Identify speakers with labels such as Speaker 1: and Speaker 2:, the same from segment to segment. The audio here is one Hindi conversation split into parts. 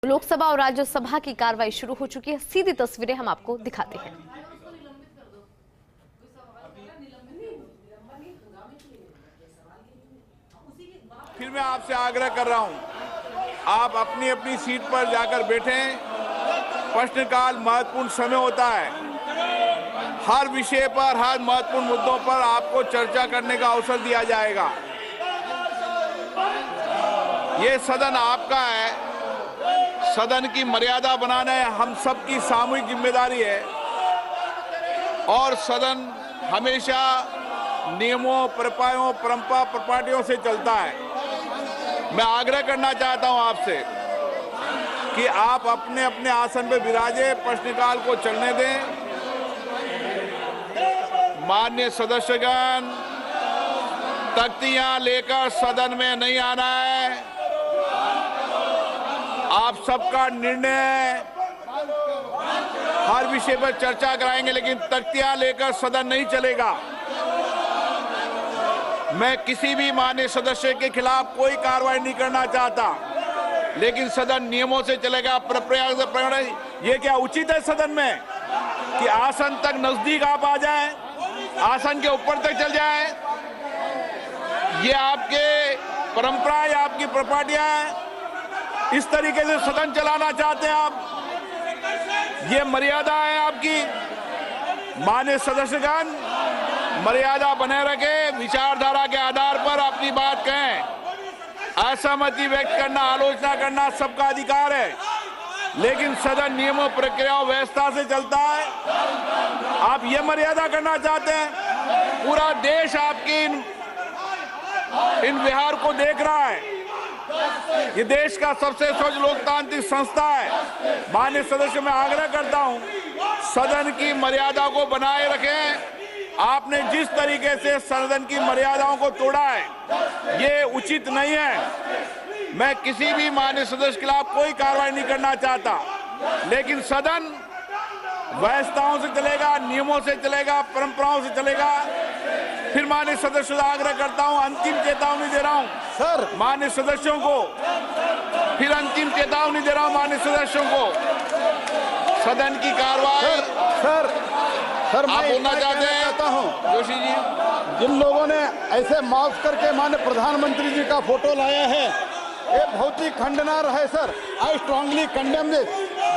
Speaker 1: लोकसभा और राज्यसभा की कार्रवाई शुरू हो चुकी है। सीधी तस्वीरें हम आपको दिखाते हैं।
Speaker 2: फिर मैं आपसे आग्रह कर रहा हूं, आप अपनी अपनी सीट पर जाकर बैठें। प्रश्नकाल महत्वपूर्ण समय होता है। हर विषय पर, हर महत्वपूर्ण मुद्दों पर आपको चर्चा करने का अवसर दिया जाएगा। ये सदन आपका है। सदन की मर्यादा बनाना हम सबकी सामूहिक जिम्मेदारी है और सदन हमेशा नियमों, प्रपायों, परंपरा प्रपाटियों से चलता है। मैं आग्रह करना चाहता हूं आपसे कि आप अपने अपने आसन पर विराजे, प्रश्नकाल को चलने दें। माननीय सदस्यगण, तख्तियां लेकर सदन में नहीं आना है। आप सबका निर्णय हर विषय पर चर्चा कराएंगे, लेकिन तख्तियां लेकर सदन नहीं चलेगा। मैं किसी भी माननीय सदस्य के खिलाफ कोई कार्रवाई नहीं करना चाहता, लेकिन सदन नियमों से चलेगा। ये क्या उचित है सदन में कि आसन तक नजदीक आप आ जाएं, आसन के ऊपर तक चल जाएं? ये आपके परंपरा या आपकी प्रॉपर्टियां हैं? इस तरीके से सदन चलाना चाहते हैं आप? ये मर्यादा है आपकी। माननीय सदस्यगण, मर्यादा बने रखें। विचारधारा के आधार पर अपनी बात कहें। असहमति व्यक्त करना, आलोचना करना सबका अधिकार है, लेकिन सदन नियमों, प्रक्रियाओं, व्यवस्था से चलता है। आप ये मर्यादा करना चाहते हैं? पूरा देश आपकी इन व्यवहार को देख रहा है। ये देश का सबसे स्वच्छ लोकतांत्रिक संस्था है। माननीय सदस्य, मैं आग्रह करता हूं, सदन की मर्यादा को बनाए रखें। आपने जिस तरीके से सदन की मर्यादाओं को तोड़ा है, ये उचित नहीं है। मैं किसी भी माननीय सदस्य के खिलाफ कोई कार्रवाई नहीं करना चाहता, लेकिन सदन व्यवस्थाओं से चलेगा, नियमों से चलेगा, परंपराओं से चलेगा। फिर माननीय सदस्यों से आग्रह करता हूं, अंतिम चेतावनी दे रहा हूं सर माननीय सदस्यों को। फिर अंतिम चेतावनी दे रहा हूं माननीय सदस्यों को। सदन की कार्रवाई
Speaker 3: सर
Speaker 2: आप बोलना चाहते
Speaker 3: हूं
Speaker 2: जोशी जी?
Speaker 3: जिन लोगों ने ऐसे माफ करके माननीय प्रधानमंत्री जी का फोटो लाया है, ये बहुत ही खंडनार्ह है sir. I strongly condemn this.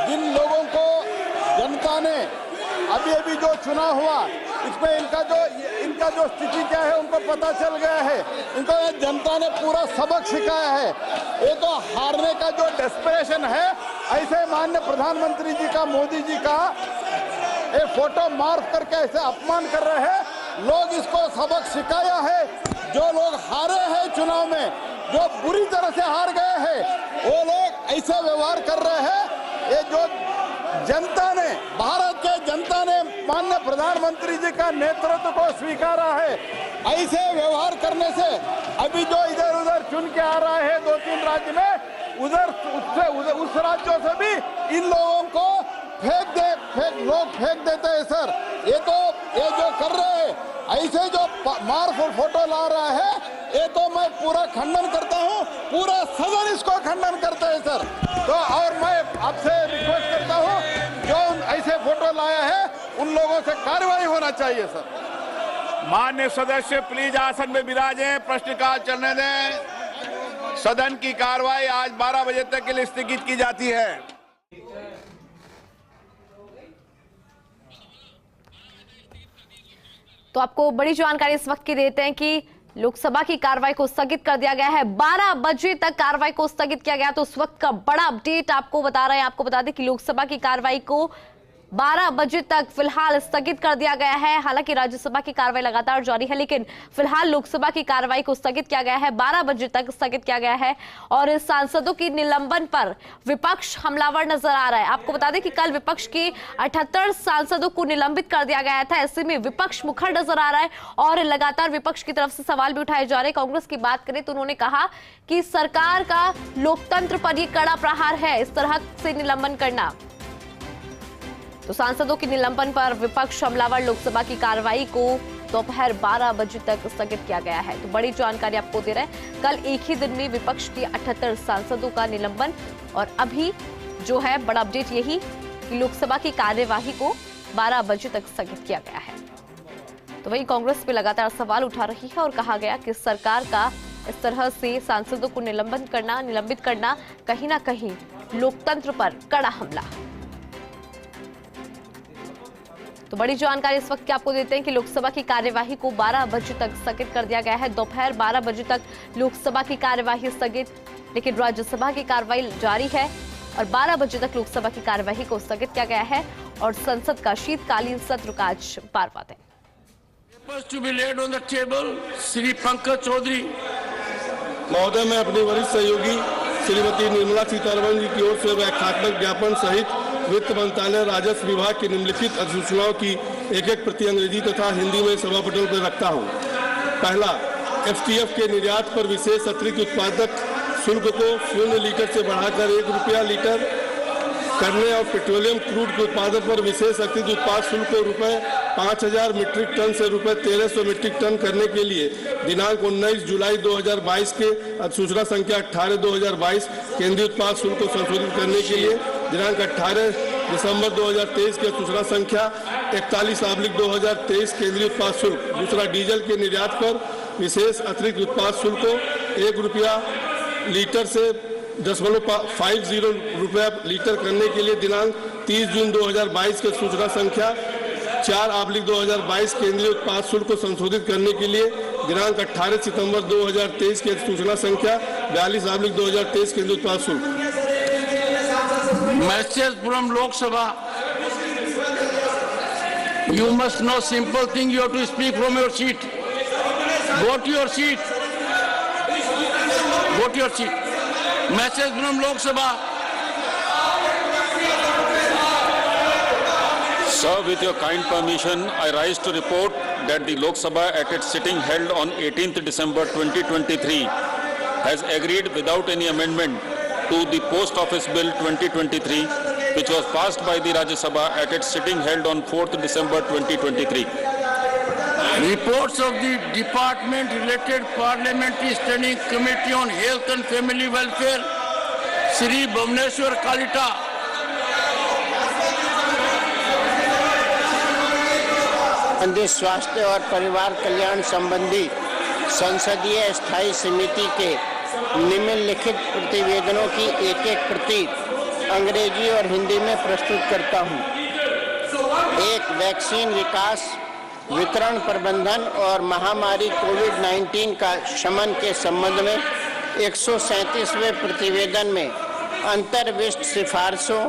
Speaker 3: जिन लोगों को जनता ने अभी जो चुनाव हुआ, इसमें इनका जो स्थिति क्या है उनको पता चल गया है। इनको जनता ने पूरा सबक सिखाया है। ये तो हारने का जो डेस्परेशन है, ऐसे माननीय प्रधानमंत्री जी का, मोदी जी का ये फोटो मार्क करके ऐसे अपमान कर रहे हैं। लोग इसको सबक सिखाया है। जो लोग हारे हैं चुनाव में, जो बुरी तरह से हार गए हैं, वो लोग ऐसे व्यवहार कर रहे हैं। ये जो जनता ने, भारत के जनता ने माननीय प्रधानमंत्री जी का नेतृत्व को स्वीकारा है। ऐसे व्यवहार करने से अभी जो इधर उधर चुन के आ रहा है 2-3 राज्य में, उस राज्यों से भी इन लोगों को फेंक देते हैं सर। ये जो कर रहे हैं, ऐसे जो मार फोटो ला रहा है, ये तो मैं पूरा खंडन करता हूँ। पूरा सदन इसको खंडन करता है सर। तो और मैं आपसे रिक्वेस्ट करता हूँ, जो ऐसे फोटो लाया है उन लोगों से कार्रवाई होना चाहिए सर।
Speaker 2: माननीय सदस्य प्लीज आसन में विराजें, प्रश्नकाल चलने दें। सदन की कार्रवाई आज 12 बजे तक के लिए स्थगित की जाती है।
Speaker 1: तो आपको बड़ी जानकारी इस वक्त की देते हैं कि लोकसभा की कार्रवाई को स्थगित कर दिया गया है। 12 बजे तक कार्रवाई को स्थगित किया गया। तो उस वक्त का बड़ा अपडेट आपको बता रहे हैं। आपको बता दें कि लोकसभा की कार्रवाई को 12 बजे तक फिलहाल स्थगित कर दिया गया है। हालांकि राज्यसभा की कार्रवाई लगातार जारी है, लेकिन फिलहाल लोकसभा की कार्रवाई को स्थगित किया गया है। 12 बजे तक स्थगित किया गया है। और सांसदों की निलंबन पर विपक्ष हमलावर नजर आ रहा है। आपको बता दें कि कल विपक्ष के 78 सांसदों को निलंबित कर दिया गया था। ऐसे में विपक्ष मुखर नजर आ रहा है और लगातार विपक्ष की तरफ से सवाल भी उठाए जा रहे हैं। कांग्रेस की बात करें तो उन्होंने कहा कि सरकार का लोकतंत्र पर यह कड़ा प्रहार है, इस तरह से निलंबन करना। तो सांसदों के निलंबन पर विपक्ष हमलावर लोकसभा की कार्रवाई को दोपहर 12 बजे तक स्थगित किया गया है। तो बड़ी जानकारी आपको दे रहे हैं, कल एक ही दिन में विपक्ष के 78 सांसदों का निलंबन, और अभी जो है बड़ा अपडेट यही कि लोकसभा की कार्यवाही को 12 बजे तक स्थगित किया गया है। तो वही कांग्रेस पे लगातार सवाल उठा रही है और कहा गया कि सरकार का इस तरह से सांसदों को निलंबित करना कहीं ना कहीं लोकतंत्र पर कड़ा हमला। तो बड़ी जानकारी इस वक्त की आपको देते हैं कि लोकसभा की कार्यवाही को 12 बजे तक स्थगित कर दिया गया है। दोपहर 12 बजे तक लोकसभा की कार्यवाही स्थगित, लेकिन राज्यसभा की कार्यवाही जारी है और 12 बजे तक लोकसभा की कार्यवाही को स्थगित किया गया है और संसद का शीतकालीन सत्र का आज 12वां दिन।
Speaker 4: To be laid on the table, Shri Pankaj Chaudhary.
Speaker 5: महोदय, मैं अपनी वरिष्ठ सहयोगी श्रीमती निर्मला सीतारमण जी की ओर से व्याख्यात्मक ज्ञापन सहित वित्त मंत्रालय राजस्व विभाग की निम्नलिखित अधिसूचनाओं की एक प्रति अंग्रेजी तथा हिंदी में सभा पटल पर रखता हूँ। पहला, एफटीएफ के निर्यात पर विशेष अतिरिक्त उत्पादक शुल्क को 0 लीटर से बढ़ाकर 1 रुपया लीटर करने और पेट्रोलियम क्रूड के उत्पादन पर विशेष अतिरिक्त उत्पाद शुल्क को रुपए 5000 मीट्रिक टन से रुपए 1300 मीट्रिक टन करने के लिए दिनांक 19 जुलाई 2022 के अधिसूचना संख्या 18/2022 केंद्रीय उत्पाद शुल्क को संशोधित करने के लिए दिनांक 18 दिसंबर 2023 की अधिसूचना संख्या 41/2023 केंद्रीय उत्पाद शुल्क। दूसरा, डीजल के निर्यात पर विशेष अतिरिक्त उत्पाद शुल्क को 1 रुपया लीटर से 0.50 रुपया लीटर करने के लिए दिनांक 30 जून 2022 के सूचना संख्या 4/2022 केंद्रीय उत्पाद शुल्क को संशोधित करने के लिए दिनांक 18 सितंबर 2023 की सूचना संख्या 42/2023 केंद्रीय उत्पाद शुल्क।
Speaker 4: Message from Lok Sabha. You must know simple thing. You have to speak from your seat. Go to your seat. Go to your seat. Message from Lok Sabha.
Speaker 6: Sir, with your kind permission, I rise to report that the Lok Sabha at its sitting held on 18th December 2023 has agreed without any amendment to the Post Office Bill 2023, which was passed by the Rajya Sabha at its sitting held on 4th December 2023.
Speaker 4: Reports of the department-related Parliamentary Standing Committee on Health and Family Welfare, Shri Bhubaneswar Kalita.
Speaker 7: स्वास्थ्य और परिवार कल्याण संबंधी संसदीय स्थायी समिति के निम्नलिखित प्रतिवेदनों की एक प्रति अंग्रेजी और हिंदी में प्रस्तुत करता हूं। एक, वैक्सीन विकास, वितरण प्रबंधन और महामारी कोविड-19 का शमन के संबंध में 137वें प्रतिवेदन में अंतर्विष्ट सिफारिशों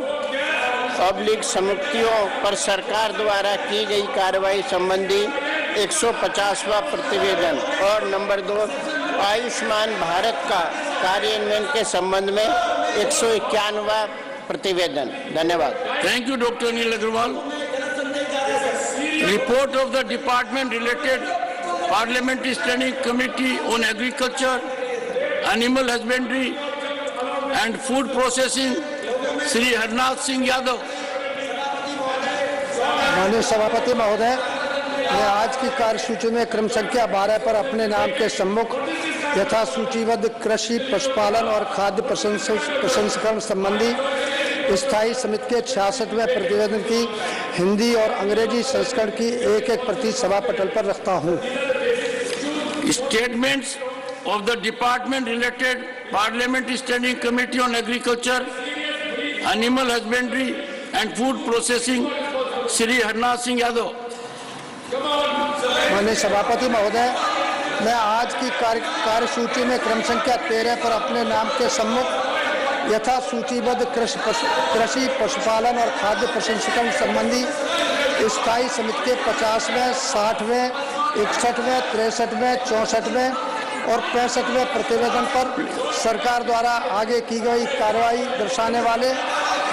Speaker 7: समुक्तियों पर सरकार द्वारा की गई कार्रवाई संबंधी 150वां प्रतिवेदन और नंबर 2, आयुष्मान भारत का कार्यान्वयन के संबंध में 151वां प्रतिवेदन। धन्यवाद।
Speaker 4: Thank you, Dr. Anil Agrawal. Report of the department-related Parliamentary Standing Committee on Agriculture, Animal Husbandry and Food Processing, Shri Harnath Singh Yadav.
Speaker 8: माननीय सभापति महोदय, मैं आज की कार्यसूची में क्रम संख्या 12 पर अपने नाम के सम्मुख यथा सूचीबद्ध कृषि, पशुपालन और खाद्य प्रसंस्करण संबंधी स्थायी समिति के 66वें प्रतिवेदन की हिंदी और अंग्रेजी संस्करण की एक प्रति सभा पटल पर रखता हूँ।
Speaker 4: Statements of the department related parliamentary standing committee on agriculture, animal husbandry and food processing, Shri Harnath Singh Yadav.
Speaker 8: माननीय सभापति महोदय, मैं आज की कार्यसूची में क्रम संख्या 13 पर अपने नाम के सम्मुख यथा सूचीबद्ध कृषि, पशुपालन और खाद्य प्रसंस्करण संबंधी स्थायी समिति के 50वें, 60वें, 61वें, 63वें, 64वें और 65वें प्रतिवेदन पर सरकार द्वारा आगे की गई कार्रवाई दर्शाने वाले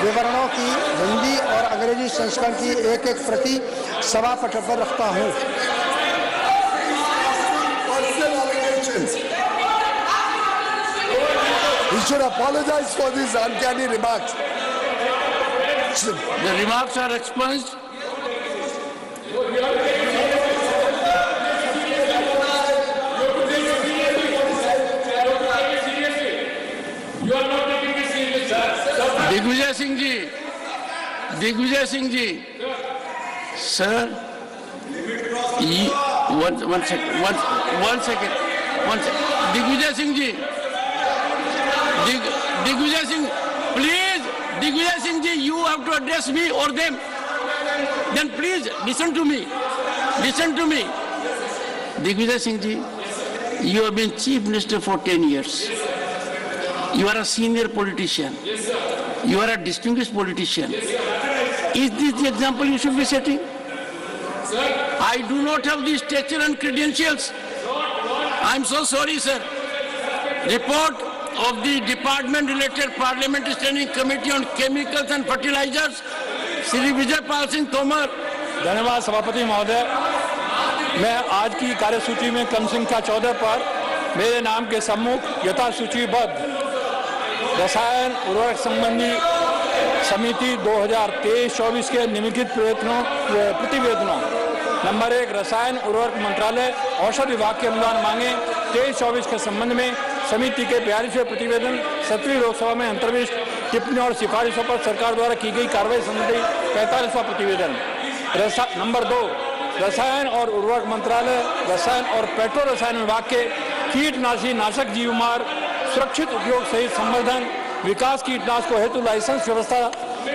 Speaker 8: विवरणों की हिंदी और अंग्रेजी संस्करण की एक प्रति सभा पटल पर रखता हूँ।
Speaker 9: He should apologize for these uncanny remarks.
Speaker 4: The remarks are expunged. Digvijaya Singh ji, sir, one second, Digvijaya Singh ji, please, Digvijaya Singh ji, you have to address me or them. Then please listen to me. Digvijay Singh ji, you have been Chief Minister for 10 years. You are a senior politician. You are a distinguished politician. Is this the example you should be setting? I do not have the stature and credentials. I am so sorry, sir. Report of the department-related Parliamentary Standing Committee on Chemicals and Fertilizers, Shri Vijay Pal Singh Tomar.
Speaker 10: धन्यवाद सभापति महोदय। मैं आज की कार्यसूची में क्रम संख्या 14 पर मेरे नाम के सम्मुख यथा सूचीबद्ध रसायन उर्वरक संबंधी समिति 2023-24 के निम्नलिखित प्रतिवेदनों नंबर 1 रसायन उर्वरक मंत्रालय औषध विभाग के अनुदान मांगे 23-24 के संबंध में समिति के 42वें प्रतिवेदन 17वीं लोकसभा में अंतर्विष्ट टिप्पणियों और सिफारिशों पर सरकार द्वारा की गई कार्रवाई संबंधी 45वां प्रतिवेदन। नंबर 2 रसायन और उर्वरक मंत्रालय रसायन और पेट्रो रसायन विभाग के कीटनाशी नाशक जीवमार सुरक्षित उपयोग सहित संवर्धन विकास कीटनाशकों हेतु लाइसेंस व्यवस्था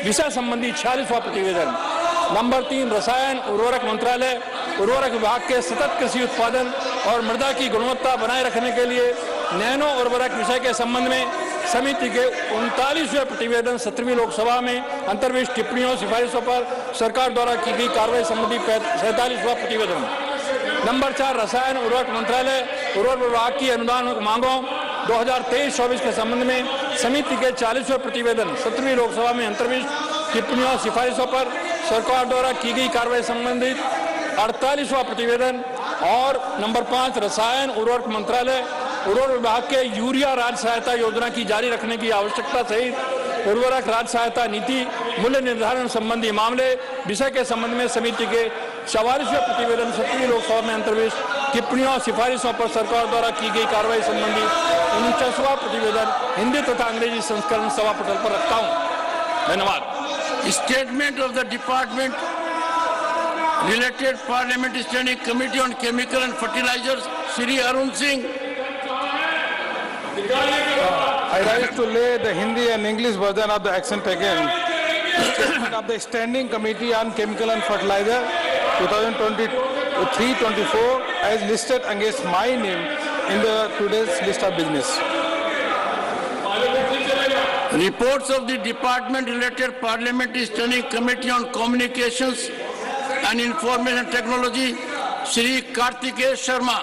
Speaker 10: विषय संबंधी 46वां प्रतिवेदन। नंबर 3 रसायन उर्वरक मंत्रालय उर्वरक विभाग के सतत कृषि उत्पादन और मृदा की गुणवत्ता बनाए रखने के लिए नैनो उर्वरक विषय के संबंध में समिति के 39वें प्रतिवेदन 17वीं लोकसभा में अंतर्विष्ट टिप्पणियों सिफारिशों पर सरकार द्वारा की गई कार्रवाई संबंधी 47वां प्रतिवेदन। नंबर 4 रसायन उर्वरक मंत्रालय उर्वरक विभाग की अनुदान मांगों 2023-24 के संबंध में समिति के 40वें प्रतिवेदन 17वीं लोकसभा में अंतर्विष्ट टिप्पणियों सिफारिशों पर सरकार द्वारा की गई कार्रवाई संबंधित 48वां प्रतिवेदन। और नंबर 5 रसायन उर्वरक मंत्रालय उर्वरक विभाग के यूरिया राज्य सहायता योजना की जारी रखने की आवश्यकता सहित उर्वरक राज्य सहायता नीति मूल्य निर्धारण संबंधी मामले विषय के संबंध में समिति के 44वें प्रतिवेदन 17वीं लोकसभा में अंतर्विष्ट टिप्पणियों और सिफारिशों पर सरकार द्वारा की गई कार्रवाई संबंधी 49वां प्रतिवेदन हिंदी तथा अंग्रेजी संस्करण सभा पटल पर रखता हूँ। धन्यवाद।
Speaker 4: Statement of the department related parliamentary standing committee on chemical and fertilisers Shri Arun Singh.
Speaker 3: I rise to lay the Hindi and English version of the action taken. Statement of the Standing Committee on Chemical and Fertilizer 2023-24 as listed against my name in the today's list of business.
Speaker 4: Reports of the department-related Parliamentary Standing Committee on Communications and Information Technology, Shri Kartikeya Sharma.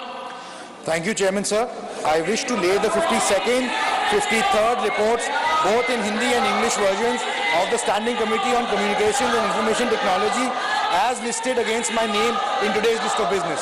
Speaker 11: Thank you, Chairman, sir. I wish to lay the 52nd, 53rd reports, both in Hindi and English versions, of the Standing Committee on Communications and Information Technology, as listed against my name in today's list of business.